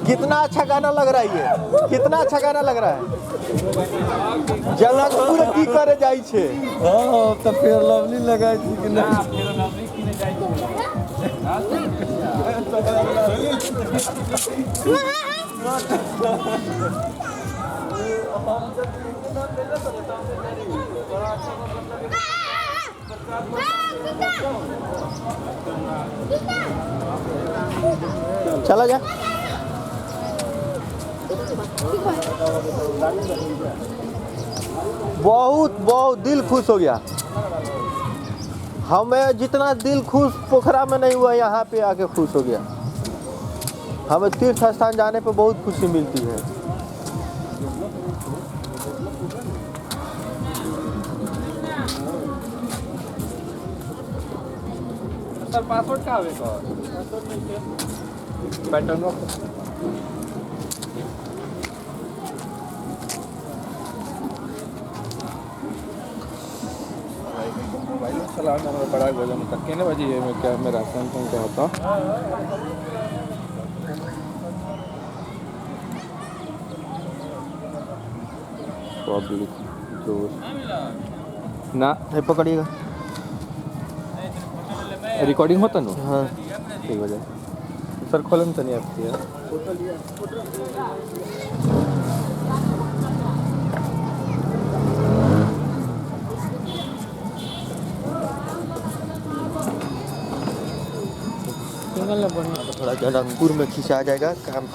कितना अच्छा गाना लग रहा है ये, कितना अच्छा गाना लग रहा है। जनकपुर की करे जाई छे। हां तो फेयर लवली लगाई थी कि नहीं? फेयर लवली किने जाई चला जा। बहुत बहुत दिल खुश हो गया। हमें जितना दिल खुश पोखरा में नहीं हुआ, यहाँ पे आके खुश हो गया। हमें तीर्थ स्थान जाने पे बहुत खुशी मिलती है। सर पासवर्ड का आवे का पैटर्न मोबाइल चलाना मेरा बड़ा गजब तक कितने बजे है? मैं क्या मेरा सैमसंग का होता जो ना पकड़िएगा। रिकॉर्डिंग होता ना? हाँ ठीक हो जाए सर, खोलन तो नहीं आपकी है। थोड़ा जनकपुर में खिंचा जाएगा काम।